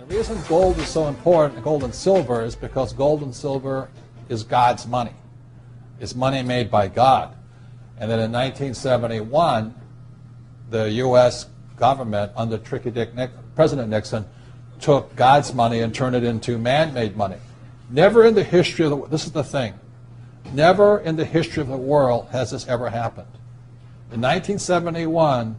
The reason gold is so important, gold and silver, is because gold and silver is God's money. It's money made by God. And then in 1971, the U.S. government, under President Nixon, took God's money and turned it into man-made money. Never in the history of the, this is the thing, never in the history of the world has this ever happened. In 1971,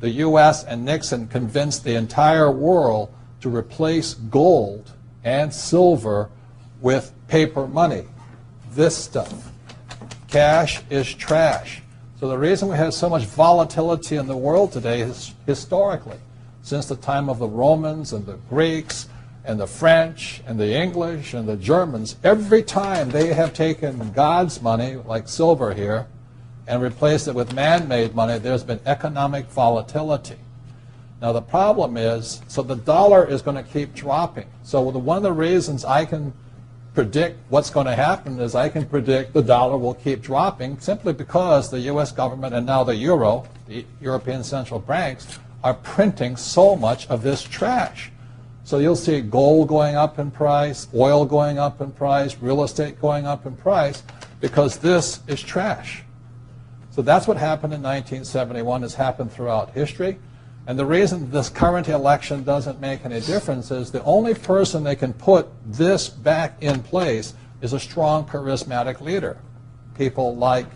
the U.S. and Nixon convinced the entire world to replace gold and silver with paper money. This stuff. Cash is trash. So the reason we have so much volatility in the world today is historically, since the time of the Romans and the Greeks and the French and the English and the Germans, every time they have taken God's money, like silver here, and replaced it with man-made money, there's been economic volatility. Now the problem is, so the dollar is going to keep dropping. So one of the reasons I can predict what's going to happen is I can predict the dollar will keep dropping simply because the U.S. government and now the euro, the European central banks, are printing so much of this trash. So you'll see gold going up in price, oil going up in price, real estate going up in price, because this is trash. So that's what happened in 1971, has happened throughout history. And the reason this current election doesn't make any difference is the only person they can put this back in place is a strong, charismatic leader. People like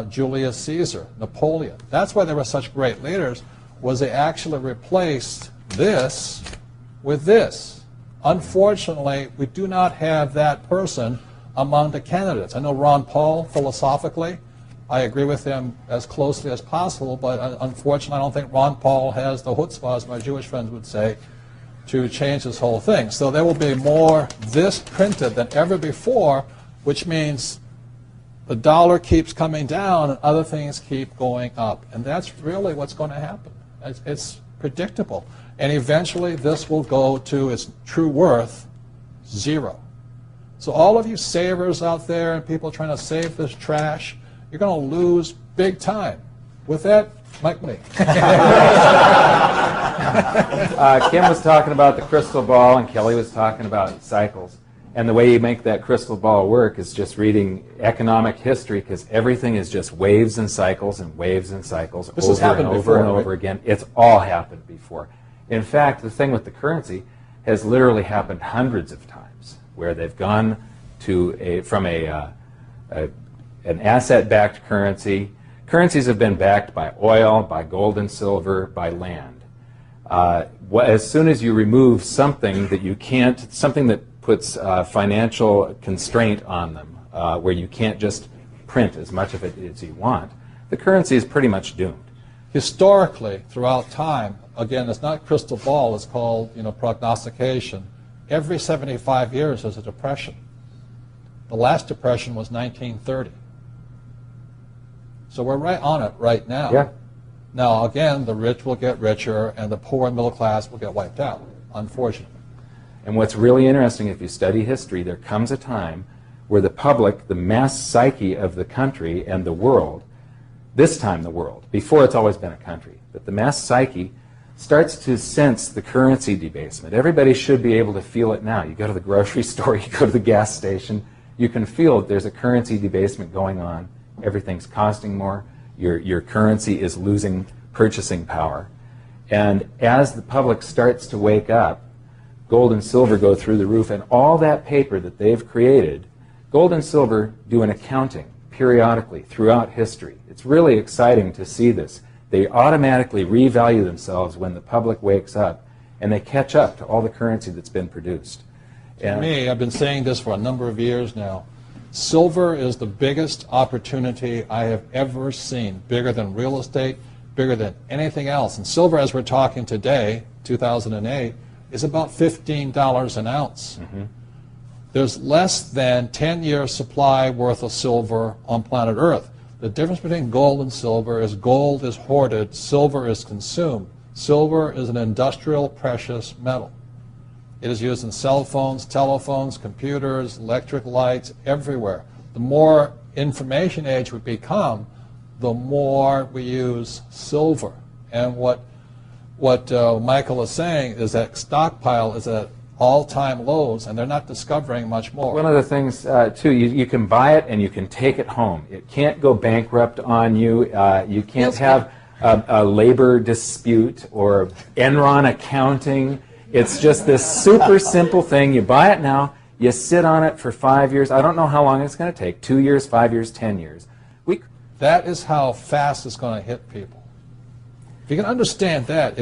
Julius Caesar, Napoleon. That's why they were such great leaders, was they actually replaced this with this. Unfortunately, we do not have that person among the candidates. I know Ron Paul, philosophically, I agree with him as closely as possible, but unfortunately I don't think Ron Paul has the chutzpah, as my Jewish friends would say, to change this whole thing. So there will be more this printed than ever before, which means the dollar keeps coming down and other things keep going up. And that's really what's going to happen. It's predictable. And eventually this will go to its true worth, zero. So all of you savers out there and people trying to save this trash, you're going to lose big time. With that, Mike Money. Kim was talking about the crystal ball, and Kelly was talking about cycles. And the way you make that crystal ball work is just reading economic history, because everything is just waves and cycles and waves and cycles over and over and over again. It's all happened before. In fact, the thing with the currency has literally happened hundreds of times, where they've gone to from an asset-backed currency. Currencies have been backed by oil, by gold and silver, by land. As soon as you remove something that you can't, something that puts financial constraint on them, where you can't just print as much of it as you want, the currency is pretty much doomed. Historically, throughout time, again, it's not crystal ball, it's called prognostication. Every 75 years there's a depression. The last depression was 1930. So we're right on it right now. Yeah. Now, again, the rich will get richer and the poor and middle class will get wiped out, unfortunately. And what's really interesting, if you study history, there comes a time where the public, the mass psyche of the country and the world, this time the world, before it's always been a country, but the mass psyche starts to sense the currency debasement. Everybody should be able to feel it now. You go to the grocery store, you go to the gas station, you can feel that there's a currency debasement going on. Everything's costing more. Your currency is losing purchasing power. And as the public starts to wake up, gold and silver go through the roof, and all that paper that they've created, gold and silver do an accounting periodically throughout history. It's really exciting to see this. They automatically revalue themselves when the public wakes up, and they catch up to all the currency that's been produced. To me, I've been saying this for a number of years now, silver is the biggest opportunity I have ever seen, bigger than real estate, bigger than anything else. And silver, as we're talking today, 2008, is about $15 an ounce. Mm-hmm. There's less than 10-year supply worth of silver on planet Earth. The difference between gold and silver is gold is hoarded, silver is consumed. Silver is an industrial precious metal. It is used in cell phones, telephones, computers, electric lights, everywhere. The more information age we become, the more we use silver. And what what Michael is saying is that stockpile is at all-time lows, and they're not discovering much more. One of the things, too, you can buy it and you can take it home. It can't go bankrupt on you. You can't have a labor dispute or Enron accounting. It's just this super simple thing. You buy it now, you sit on it for 5 years. I don't know how long it's going to take, 2 years, 5 years, 10 years. That is how fast it's going to hit people. If you can understand that,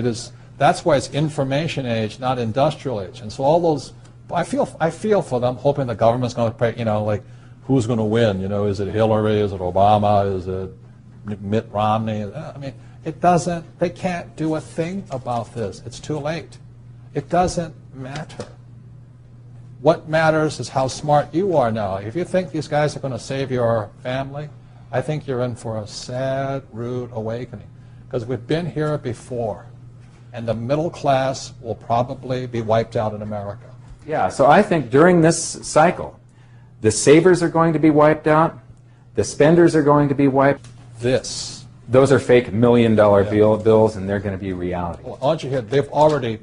that's why it's information age, not industrial age. And so all those, I feel for them, hoping the government's going to pay, like who's going to win? Is it Hillary? Is it Obama? Is it Mitt Romney? I mean, they can't do a thing about this. It's too late. It doesn't matter. What matters is how smart you are now. If you think these guys are going to save your family, I think you're in for a sad, rude awakening. Because we've been here before, and the middle class will probably be wiped out in America. Yeah, so I think during this cycle, the savers are going to be wiped out, the spenders are going to be wiped. Those are fake $1 million bills, and they're going to be reality. Well, aren't you here? They've already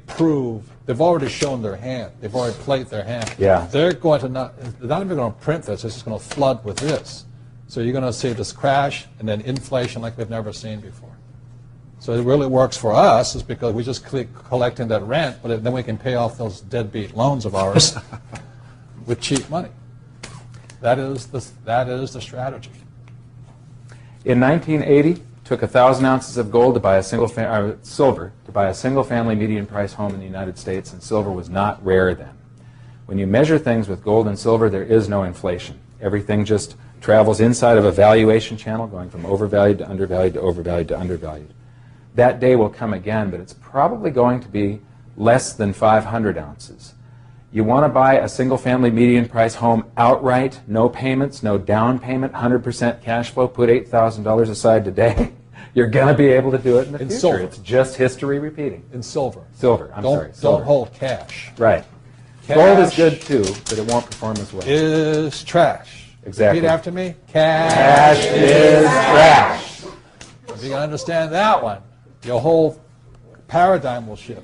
shown their hand. They've already played their hand. Yeah. They're not even going to print this. It's just going to flood with this. So you're going to see this crash and then inflation like we've never seen before. So it really works for us is because we just keep collecting that rent, but then we can pay off those deadbeat loans of ours with cheap money. That is the strategy. In 1980, took 1,000 ounces of gold to buy a silver to buy a single-family median-price home in the United States, and silver was not rare then. When you measure things with gold and silver, there is no inflation. Everything just travels inside of a valuation channel, going from overvalued to undervalued to overvalued to undervalued. That day will come again, but it's probably going to be less than 500 ounces. You want to buy a single-family median-price home outright, no payments, no down payment, 100% cash flow, put $8,000 aside today. You're going to be able to do it in the future. Silver. It's just history repeating. In silver. Silver, sorry. Silver. Don't hold cash. Right. Cash gold is good too, but it won't perform as well. Is trash. Exactly. Repeat after me. Cash is trash. If you can understand that one, your whole paradigm will shift.